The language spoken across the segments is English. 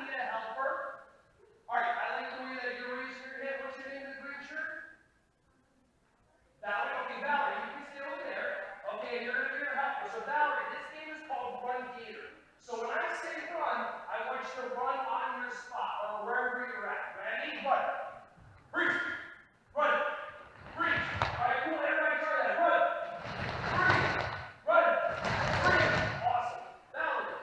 need a helper. All right, I like the way that you're raising your hand. What's your name in the green shirt? Valerie. Okay, Valerie, you can stay over there. Okay, and you're going to be your helper. So Valerie, this game is called Run Gator. So when I say run, I want you to run on your spot or wherever you're at. Ready? Run. Freeze. Run. Freeze. All right, cool. Everybody try that. Run. Freeze. Run. Freeze. Awesome. Valerie,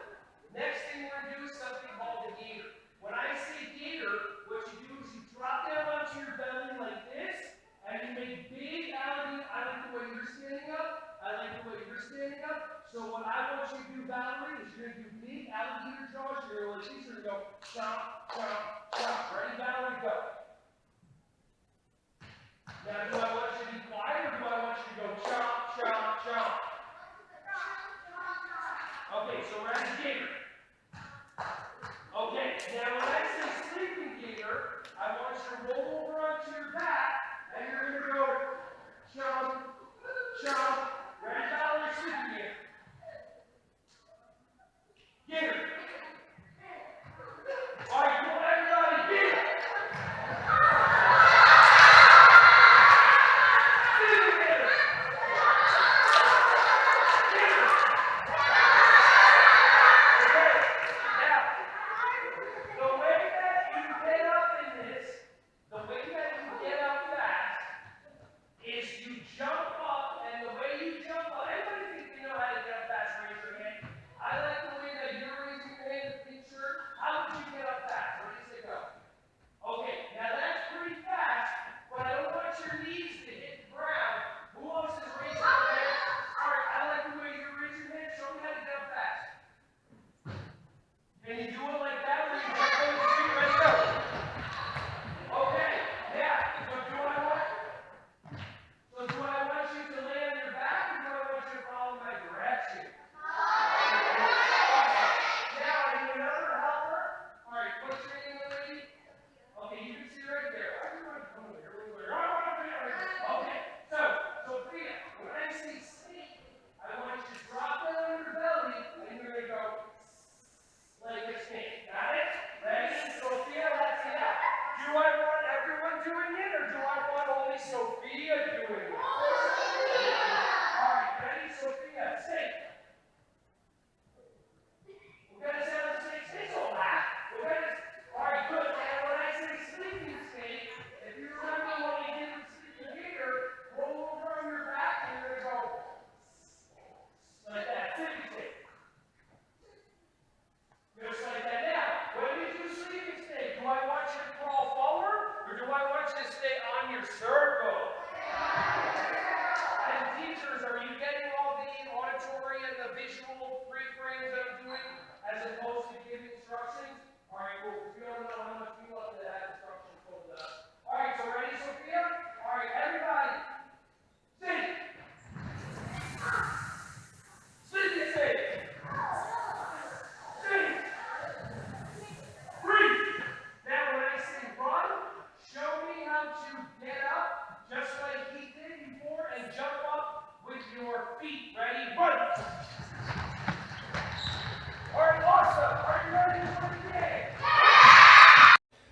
next thing we're going to do is something called the gator. When I say gator, what you do is you drop down onto your belly like this, and you make big alligator. I like the way you're standing up. I like the way you're standing up. So what I want you to do, Valerie, is you're going to do big alligator jaws. You're going to let these are going to go chomp, chomp, chomp. Ready, Valerie? Go. Now, do I want you to be quiet, or do I want you to go chomp, chomp, chomp? Okay, so we're at the gator. Okay, now when I say sleeping gator, I want you to roll over onto your back, and you're going to go chomp, chomp. Ready, Valerie? Sleeping gator. Gator. All right, cool, everybody, gator.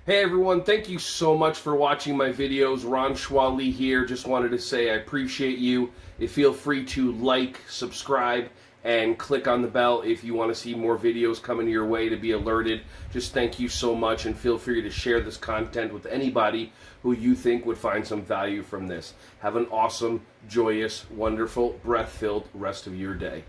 Hey everyone, thank you so much for watching my videos. Ron Schwally here. Just wanted to say I appreciate you. Feel free to like, subscribe, and click on the bell if you want to see more videos coming your way to be alerted. Just thank you so much, and feel free to share this content with anybody who you think would find some value from this. Have an awesome, joyous, wonderful, breath-filled rest of your day.